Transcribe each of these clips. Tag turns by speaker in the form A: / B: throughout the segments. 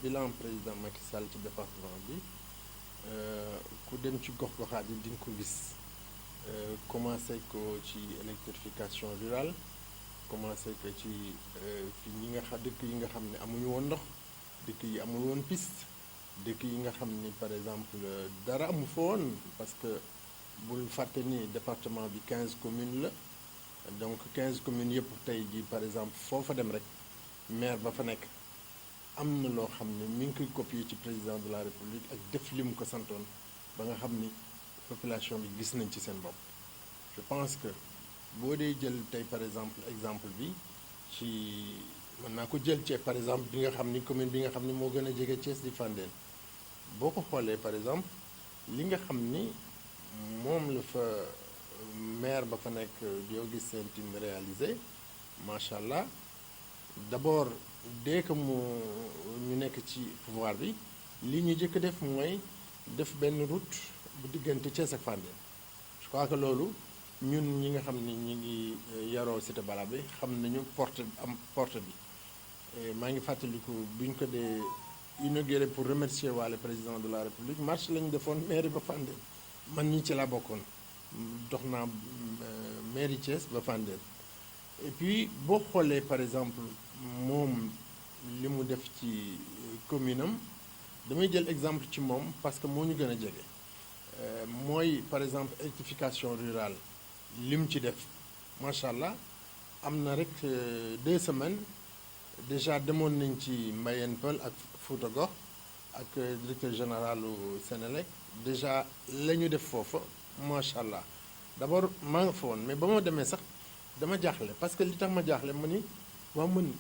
A: bilan président Macky Sall ci département bi ku dem ci gox-goxaat yi di nga ko gis commencé ko ci électrification rurale commencé ko ci fi ñi nga xam dëkk yi nga xam ne amuñu woon ndox dëkk yi amul woon piste dëkk yi nga xam ni par exemple dara amu fa woon parce que bul fàtte ni département bi 15 communes la donc 15 communes yëpp tey jii par exemple foofa dem rek maire ba fa nekk am na loo xam ne mi ngi koy copier ci président de la république ak def li mu ko santoon ba nga xam ni population bi gis nañ ci seen bopp. Je pense que boo dee jël tey par exemple bi ci mën naa ko jël ci par exemple bi nga xam ni commune bi nga xam ni moo gën a jege Thiès di Fandène boo ko xoolee par exemple li nga xam ni moom la fa maire ba fa nekk di Augustin Tine réalisé macha allah d'abord dès que ñu nekk ci pouvoir bi li ñu jëkk def mooy def benn route bu diggante Thiès ak Fandène je crois que loolu ñun ñi nga xam ni ñi ngi yaroo Cité Balabé xam nañu porte bi maa ngi fàttaliku bu ñu ko dee inauguré pour remercier waale président de la république marche lañu defoon mairie ba Fandène man ñi ci laa bokkoon dox naa mairie Thiès ba Fandène et puis boo xoolee par exemple moom li mu def ci commune am damay jël exemple ci moom parce que moo ñu gën a jege mooy par exemple électrification rurale li mu ci def macha allah am na rek 2 semaines déjà demoon nañ ci Mbayeen Pël ak Fouta Gox ak directeur généralu Sénélec déjà la ñu def foofa macha allah d'abord maa nga fa woon mais ba ma demee sax dama jaaxle parce que li tax ma jaaxle ma ni waa mën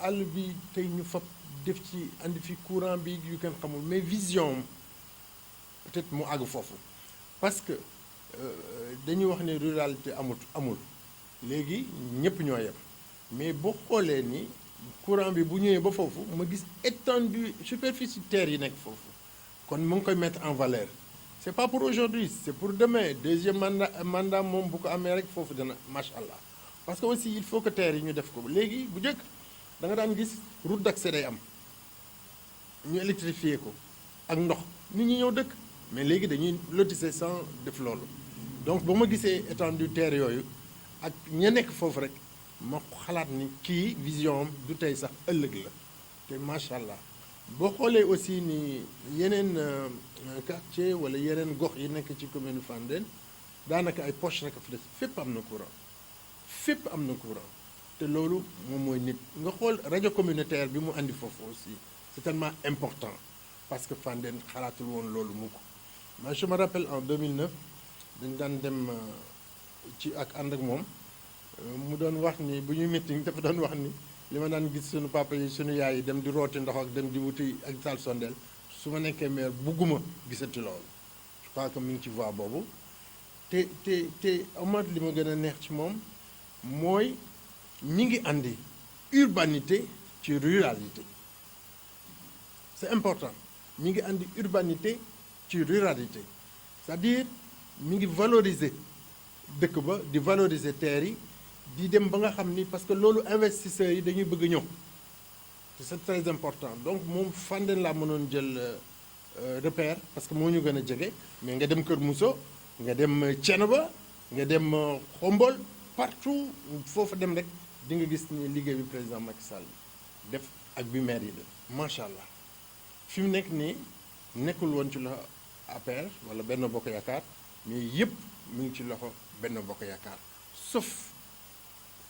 A: àll bi tey ñu fab def ci andi fi courant bi yu kenn xamul mais vision peut-être mu àgg foofu parce que dañuy wax ne ruralité amul léegi ñëpp ñoo yem mais boo xoolee ni courant bi bu ñëwee ba foofu ma gis étendue superficie terre yi nekk foofu kon mu ngi koy mettre en valeur c'est pas pour aujourd'hui c'est pour demain deuxième mandat moom bu ko amee rek foofu dana macha allah parce que aussi il faut que terre yi ñu def ko léegi bu njëkk da nga daan gis route d'accès day am ñu électrifier ko ak ndox nit ñi ñëw dëkk mais léegi dañuy lotisser sans def loolu donc ba ma gisee étendue terre yooyu ak ña nekk foofu rek ma xalaat ni kii vision am du tey sax ëllëg la te macha allah boo xoolee aussi ni yeneen quartier wala yeneen gox yi nekk ci commune Fandène daanaka ay poche rek a fi des fépp am na courant te loolu moom mooy nit nga xool rajo communautaire bi mu andi foofu aussi c'est tellement important parce que Fandène xalaatul woon loolu mukk moi je me rappelle en 2009 dañ daan dem ci ak ànd ak moom mu doon wax ni bu ñuy meeting dafa doon wax ni li ma daan gis suñu papa yi suñu yaay yi dem di rooti ndox ak dem di wuti ak sal sondeel su ma nekkee maire bugguma gisati loolu je crois que mi ngi ci voie boobu te Omar li ma gën a neex ci moom mooy mi ngi andi urbanité ci ruralité c'est important mi ngi andi urbanité ci ruralité c'est-à-dire mi ngi valoriser dëkk ba di valoriser terre yi di dem ba nga xam ni parce que loolu investisseurs yi dañuy bëgg ñëw te c'est très important donc moom Fandène laa mënoon jël repère parce que moo ñu gën a jege mais nga dem Kër Mousso nga dem Thiénaba nga dem Xombol partout foofu dem rek di nga gis ni liggéey bi président Macky Sall def ak bi maire yi def macha allah fi mu nekk nii nekkul woon ci loxo APR wala Benno Bokk Yaakaar mais yëpp mu ngi ci loxo Benno Bokk Yaakaar sauf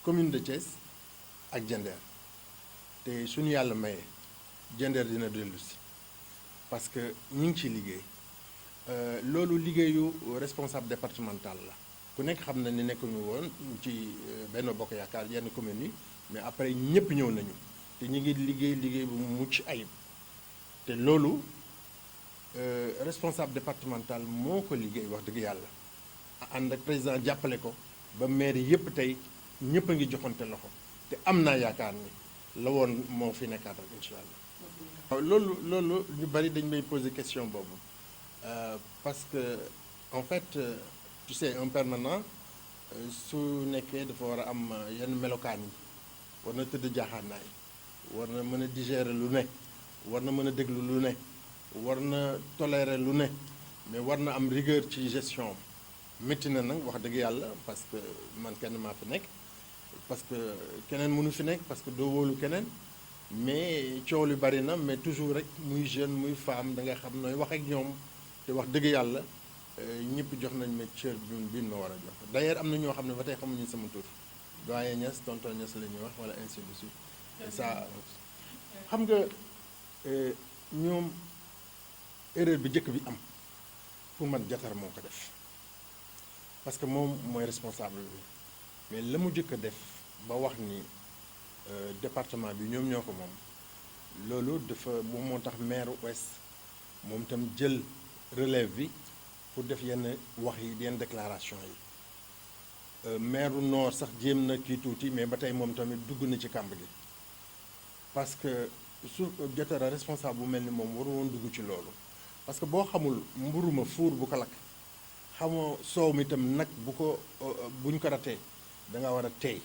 A: commune de Thiès ak Diender te suñu yàlla maye Diender dina dellu si parce que ñu ngi ciy liggéey loolu liggéeyu responsable départemental la ku nekk xam na ni nekkuñu woon ci Benno Bokk Yaakaar yenn communes yi mais après ñëpp ñëw nañu te ñu ngi liggéey bu mucc ayib te loolu responsable départemental moo ko liggéey wax dëgg yàlla ànd ak président jàppale ko ba maire yëpp tey ñëpp a ngi joxante loxo te am naa yaakaar ni la woon moo fi nekkaat rek incha allah. loolu ñu bari dañ may poser question boobu parce que en fait tu sais un permanent su nekkee dafa war a am yenn melokaan yi war na tëdd jaaxaanaay war na mën a digérer lu nekk war na mën a déglu lu ne war na tolérer lu ne mais war na am rigueur ci gestion métti na nag wax dëgg yàlla parce que man kenn maa fi nekk parce que keneen mënu fi nekk parce que doo wóolu keneen mais coow li bari na mais toujours rek muy jeune muy femme da nga xam nooy wax ak ñoom te wax dëgg yàlla ñëpp jox nañ ma cër bi ma war a jox d'ailleurs am na ñoo xam ne ba tey xamuñu sama tur doyen Niass tonton Niass la ñuy wax wala ainsi de suite et ça xam nga ñoom erreur bi njëkk bi am pour man Diatara moo ko def parce que moom mooy responsable bi mais la mu njëkk a def ba wax ni département bi ñoom ñoo ko moom loolu dafa moom moo tax maire ouest moom itam jël relève bi pour def yenn wax yi yenn déclaration yi maire nord sax jéem na kii tuuti mais ba tey moom tamit dugg na ci kàmb gi parce que su Diatara responsable bu mel ni moom waru woon dugg ci loolu parce que boo xamul mburuma fuur bu ko lakk xamoo soow mi itam nag buñ ko ratee da nga war a teey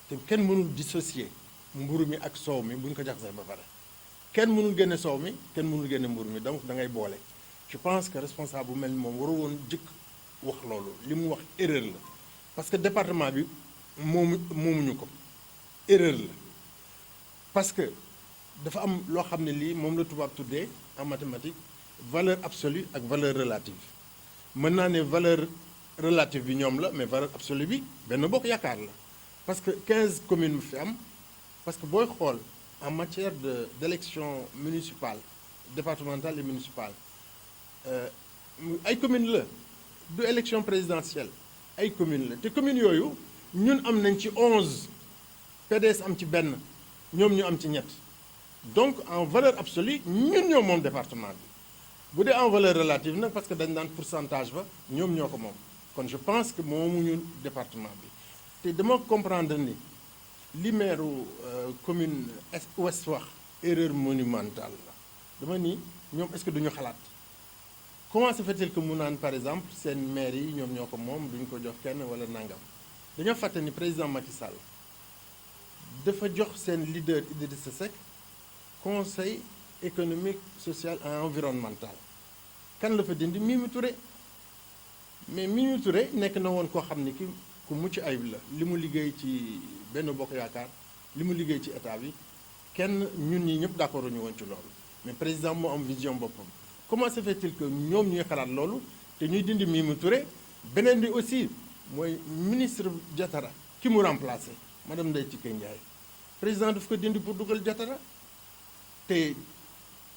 A: te kenn mënul dissocier mburu mi ak soow mi buñ ko jaxasee ba pare kenn mënul génne soow mi kenn mënul génne mburu mi donc da ngay boole je pense que responsable bu mel ni moom waru woon jëkk wax loolu li mu wax erreur la parce que département bi moomuñu ko erreur la parce que dafa am loo xam ne lii moom la tubaab tuddee en mathématique valeur absolue ak valeur relative mën naa ne valeur relative bi ñoom la mais valeur absolue bi Benno Bokk Yaakaar la parce que 15 communes mu fi am parce que booy xool en matière d'élection municipale départementale et municipale ay communes la du élection présidentielle ay communes la te communes yooyu ñun am nañ ci 11 PDS am ci benn ñoom ñu am ci ñett donc en valeur absolue ñun ñoo moom département bi bu dee en valeur relative nag parce que dañ daan pourcentage ba ñoom ñoo ko moom kon je pense que moomuñu département bi te dama comprendre ni li maire commune ouest wax erreur monumentale la dama ni ñoom est-ce que duñu xalaat comment se fait-il que mu naan par exemple seen maire yi ñoom ñoo ko moom duñ ko jox kenn wala nangam dañoo fàtte ni président Macky Sall dafa jox seen leader Idrissa Seck conseil économique social et environnemental kan la fa dindi Mimi Touré mais Mimi Touré nekk na woon koo xam ni ki ku mucc ayib la li mu liggéey ci Benno Bokk Yaakaar li mu liggéey ci état bi kenn ñun ñi ñëpp d'accord ñu woon ci loolu mais président moo am vision boppam comment se fait-il que ñoom ñuy xalaat loolu te ñuy dindi Mimi Touré beneen bi aussi mooy ministre Diatara ki mu remplacé madame Ndeye Tické Ndiaye président daf ko dindi pour dugal Diatara te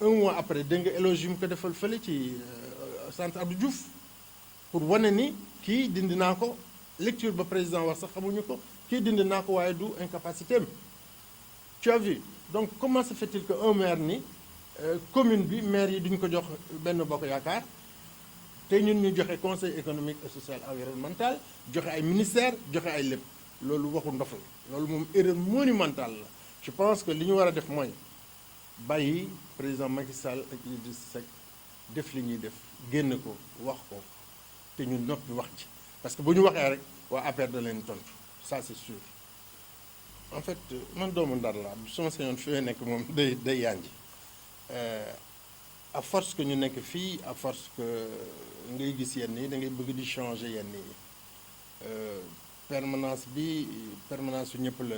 A: un mois après dégg nga éloge yu mu ko defal fële ci centre Abdou Diouf pour wane ni kii dindi naa ko lecture ba président wax sax xamuñu ko kii dindi naa ko waaye du incapacité am tu as vu donc comment se fait-il que un maire ni commune bi maire yi duñ ko jox Benno Bokk Yaakaar te ñun ñu joxe conseil économique et social environnemental joxe ay ministère joxe ay lépp loolu waxu ndof la loolu moom erreur monumentale la je pense que li ñu war a def mooy bàyyi président Macky Sall ak Idrissa Seck def li ñuy def génn ko wax ko te ñu noppi wax ji parce que bu ñu waxee rek waa APR da leen tontu ça c'est sûr en fait man doomu Ndar laa suma sañoon fi nekk moom day yanji à force que ñu nekk fii à force que ngay gis yenn yi da ngay bëgg di changer yenn yi permanence bi permanence su ñëpp la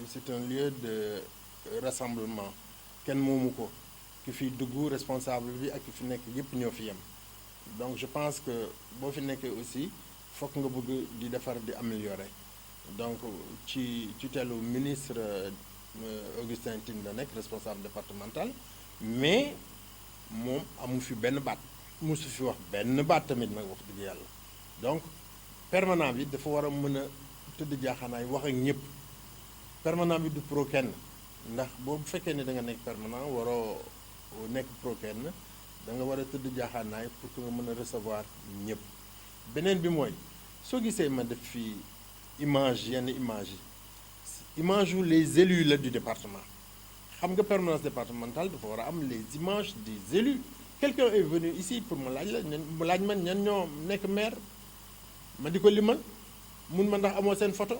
A: c'est un lieu de rassemblement kenn moomu ko ki fi dugg responsable bi ak ki fi nekk yëpp ñoo fi yem donc je pense que boo fi nekkee aussi fokk nga bëgg di defar di améliorer donc ci tutelle ministre Augustin Tine la nekk responsable départemental mais moom amu fi benn baat musu fi wax benn baat tamit nag wax dëgg yàlla donc permanent bi dafa war a mën a tëdd jaaxaanaay wax ak ñëpp permanent bi du pro kenn ndax boo bu fekkee ne da nga nekk permanent waroo nekk pro kenn da nga war a tëdd jaaxaanaay pour que nga mën a recevoir ñëpp beneen bi mooy soo gisee ma def fii image yenn image yi image yu les élus la du département xam nga permanence départementale dafa war a am les images des élus quelqu'un est venu ici pour ma laaj la mu laaj man ñan ñoo nekk maire ma di ko limal mun ma ndax amoo seen photo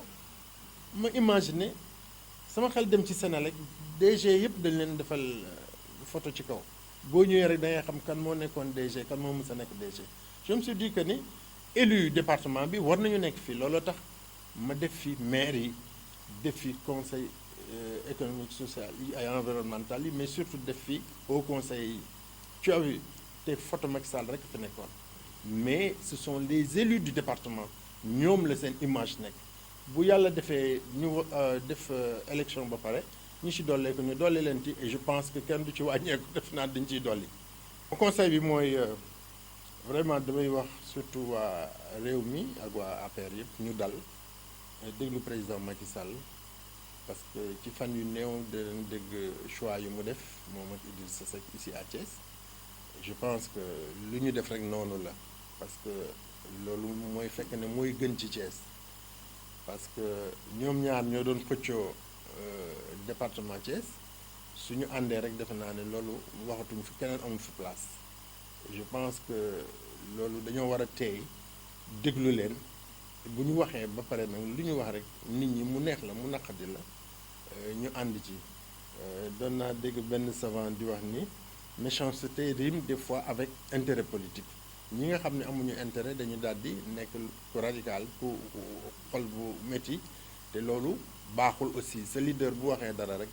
A: ma imaginer sama xel dem ci Sénélec DG yëpp dañ leen defal photo ci kaw boo ñëwee rek da ngay xam kan moo nekkoon DG kan moo mës a nekk DG. je me suis dit que ni élu département bi war nañu nekk fii looloo tax ma def fi maire yi def fi conseil économique social yi ay environnemental yi mais surtout def fi au conseil yi tu as vu te photo Macky Sall rek fi nekkoon mais ce sont les élus du département ñoom la seen image nekk bu yàlla defee ñu def élection ba pare ñi ci dollee ko ñu dolli leen ci et je pense que kenn du ci wàññeeku def naa dañ ciy dolli. conseil bi mooy vraiment damay wax surtout waa réew mi ak waa APR yëpp ñu dal déglu président Macky Sall parce que ci fan yu néew danañ dégg choix yu mu def moom ak Idrissa Seck ici à Thiès. je pense que lu ñu def rek noonu la parce que loolu mooy fekk ne mooy gën ci Thiès parce que ñoom ñaar ñoo doon xëccoo département Thiès suñu àndee rek defe naa ne loolu waxatuñ fi keneen amul fi place je pense que loolu dañoo war a teey déglu leen bu ñu waxee ba pare nag lu ñu wax rek nit ñi mu neex la mu naqadi la ñu ànd ci doon naa dégg benn savant di wax ni méchanceté rime des fois avec intérêt politique ñi nga xam ne amuñu intérêt dañu daal di nekk ku radical ku xol bu métti te loolu baaxul aussi sa leader bu waxee dara rek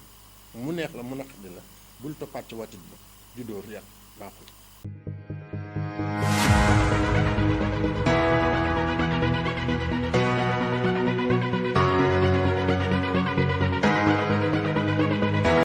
A: mu neex la mu naqadi la bul toppaat ci watit ba ju dóor yàq baaxul